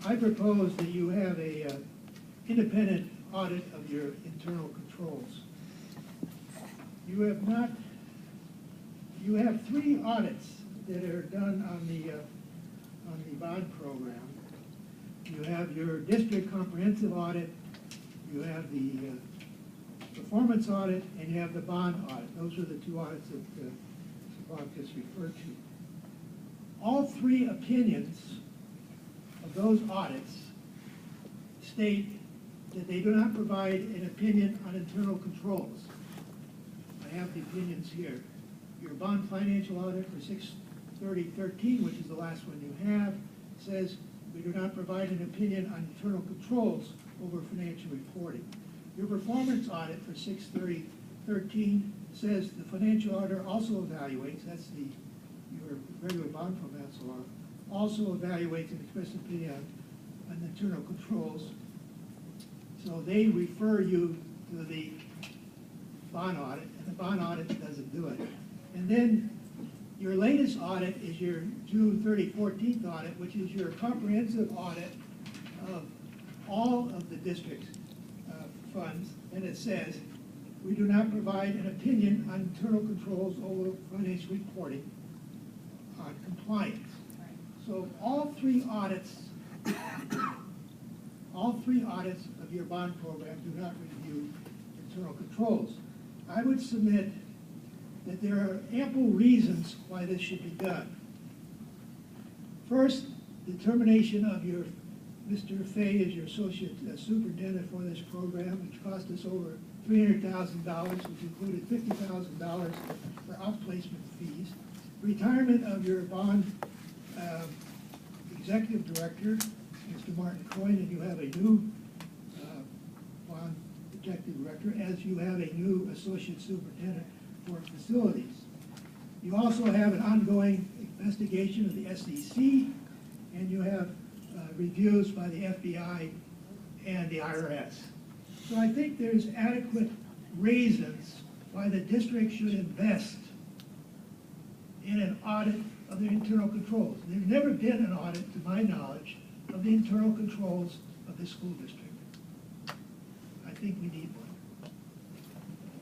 I propose that you have a independent audit of your internal controls. You have not, you have 3 audits that are done on the bond program. You have your district comprehensive audit, you have the performance audit, and you have the bond audit. Those are the 2 audits that Bob just referred to. All 3 opinions of those audits state that they do not provide an opinion on internal controls. I have the opinions here. Your bond financial audit for 6/30/13, which is the last one you have, says we do not provide an opinion on internal controls over financial reporting. Your performance audit for 6/30/13 says the financial auditor also evaluates, that's your regular bond financial audit, also evaluates and expresses opinion on internal controls. So they refer you to the bond audit, and the bond audit doesn't do it. And then your latest audit is your June 14th audit, which is your comprehensive audit of all of the district's funds, and it says, we do not provide an opinion on internal controls over financial reporting on compliance. So all 3 audits of your bond program do not review internal controls. I would submit that there are ample reasons why this should be done. First, determination of your Mr. Fay as your associate superintendent for this program, which cost us over $300,000, which included $50,000 for outplacement fees. Retirement of your bond executive director, Mr. Martin Coyne, and you have a new bond executive director, as you have a new associate superintendent for facilities. You also have an ongoing investigation of the SEC, and you have reviews by the FBI and the IRS. So I think there's adequate reasons why the district should invest in an audit of the internal controls. There's never been an audit, to my knowledge, of the internal controls of the school district. I think we need one.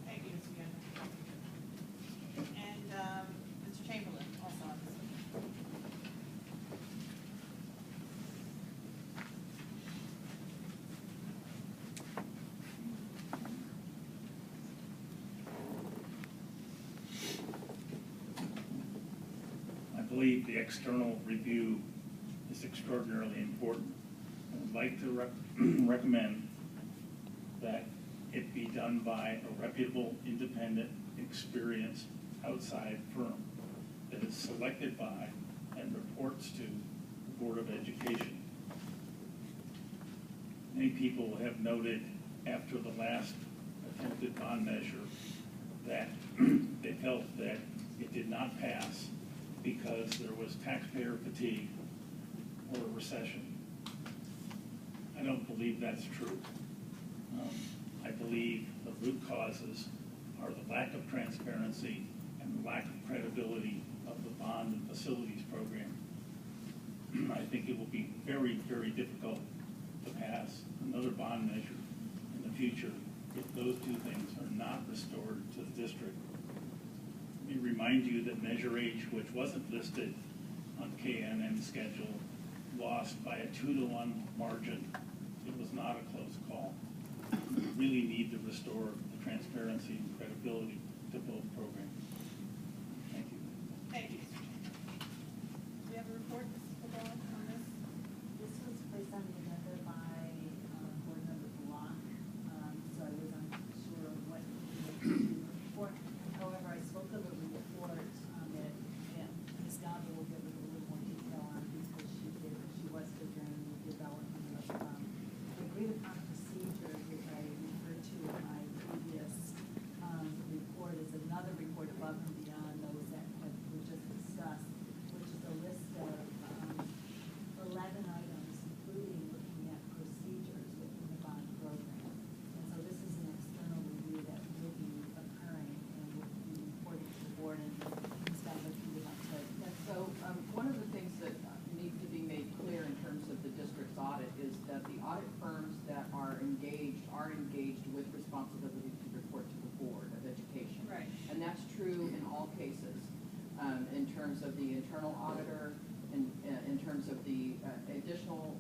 Thank you, Mr. Gunn. And Mr. Chamberlain, also on this. I believe the external review is extraordinarily important. I would like to recommend that it be done by a reputable, independent, experienced outside firm that is selected by and reports to the Board of Education. Many people have noted after the last attempted bond measure that they felt that it did not pass because there was taxpayer fatigue or a recession. I don't believe that's true. I believe the root causes are the lack of transparency and the lack of credibility of the bond and facilities program. I think it will be very, very difficult to pass another bond measure in the future if those 2 things are not restored to the district. Let me remind you that Measure H, which wasn't listed on KNN schedule, lost by a 2-to-1 margin. It was not a close call. We really need to restore the transparency and credibility to both programs. Thank you. Thank you. Do you have a report, Mrs. Cabral, on this? This was placed on the agenda by Board Member Block, so I was unsure of what the report. However, I spoke of a report that Ms. Gaba will give a little more detail on because she was there during the development of the agreed upon procedure, which I referred to in my previous report, is another report cases, in terms of the internal auditor, and in terms of the additional,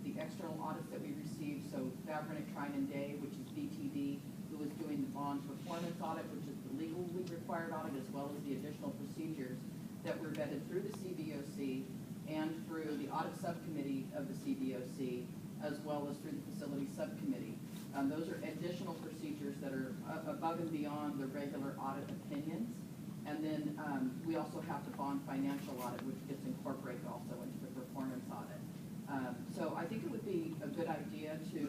the external audits that we received. So Fabric, Trine and Day, which is BTD, who was doing the bond performance audit, which is the legally required audit, as well as the additional procedures that were vetted through the CBOC and through the audit subcommittee of the CBOC, as well as through the facility subcommittee. Those are additional procedures that are above and beyond the regular audit opinions. And then we also have the bond financial audit, which gets incorporated also into the performance audit. So I think it would be a good idea to,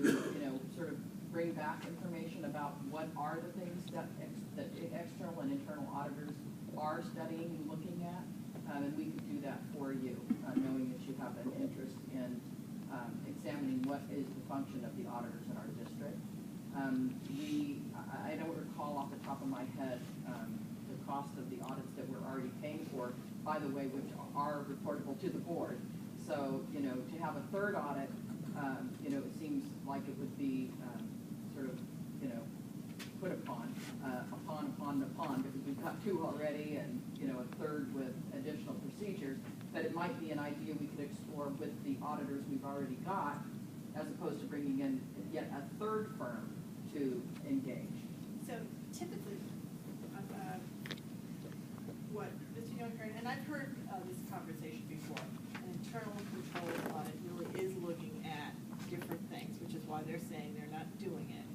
sort of bring back information about what are the things that external and internal auditors are studying and looking at. And we could do that for you, knowing that you have an interest in examining what is the function of the auditors in our district. I don't recall off the top of my head the cost of the audits that we're already paying for, by the way, which are reportable to the board. So, to have a third audit, it seems like it would be sort of, put upon, because we've got two already and, a third with additional procedures. But it might be an idea we could explore with the auditors we've already got, as opposed to bringing in yet a third firm to engage. So typically, what Mr. Younger, and I've heard this conversation before, an internal control audit really is looking at different things, which is why they're saying they're not doing it.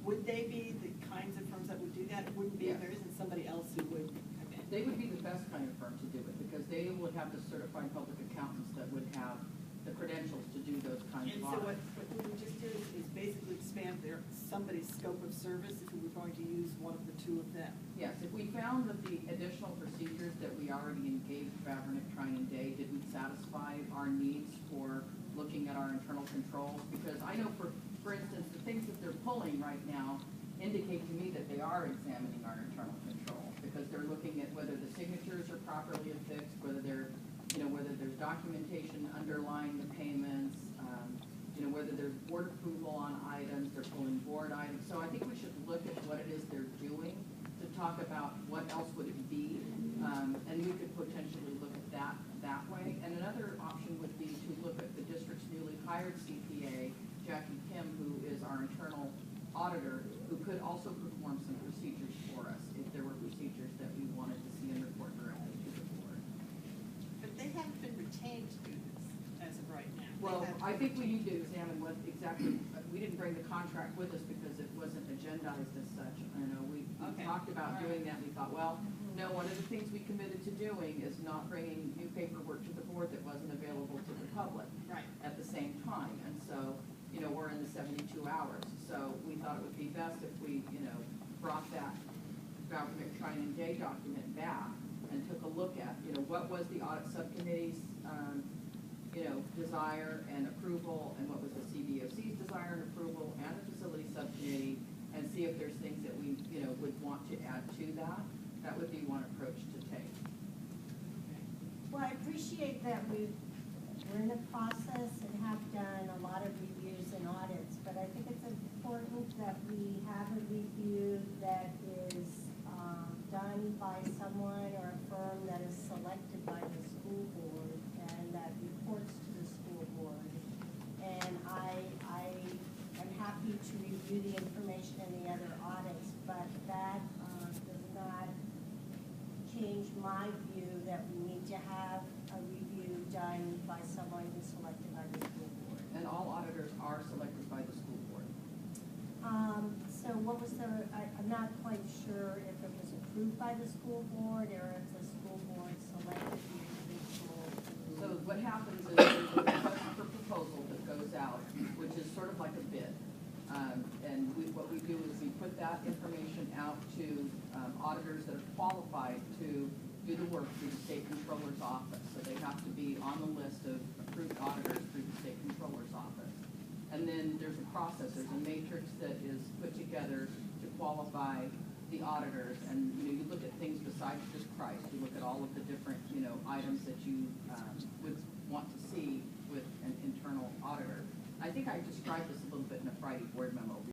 Would they be the kinds of firms that would do that? It wouldn't be if there isn't somebody else who would come in. They would be the best kind of firm to do it, because they would have the certified public accountants that would have the credentials to do those kinds And of so audits. what we would just do is basically expand somebody's scope of service if we were going to use one of the two of them. Yes, if we found that the additional procedures that we already engaged Fabric, Trine and Day didn't satisfy our needs for looking at our internal controls, because I know for instance, the things that they're pulling right now indicate to me that they are examining our internal control, because they're looking at whether the signatures are properly affixed, whether whether there's documentation underlying the payments, whether there's board approval on items, they're pulling board items. So I think we should look at what it is they're doing to talk about what else would it be, and we could potentially look at that way. And another option would be to look at the district's newly hired CPA, Jackie Kim, who is our internal auditor, who could also perform some procedures for us if there were procedures that we wanted to see and report directly to the board. But they haven't been retained to do this as of right now. Well, I think we need to examine what exactly, we didn't bring the contract with us because it wasn't agendized as such. We Okay. talked about All doing right. that. We thought, well, no, one of the things we committed to doing is not bringing new paperwork to the board that wasn't available to the public Right. at the same time. And so, we're in the 72 hours. So we thought it would be best if we, brought that Fabric, Trine and Day document back and took a look at, what was the audit subcommittee's, desire and approval, and what was the CBOC's desire and approval, and the facility subcommittee, and see if there's things that we, would want to add to that. That would be one approach to take. Well, I appreciate that we're in the process and have done a lot of reviews and audits, but I think it's important that we have a review that is done by someone or a firm that is selected by the school board and that reports to the school board. And I am happy to review the information in the other audits, but that does not change my view that we need to have a review done by someone who's selected by the school board. And all auditors are selected by the school board. So what was I'm not quite sure if it was approved by the school board or if the school board selected the individual. So what happens is there's a request for proposal that goes out, which is sort of like a bid. And what we do is we put that information out to auditors that are qualified to do the work through the state controller's office. So they have to be on the list of approved auditors through the state controller's office. And then there's a process, there's a matrix that is put together to qualify the auditors. And you look at things besides just price. You look at all of the different items that you would want to see with an internal auditor. I think I described this a little bit in a Friday board memo.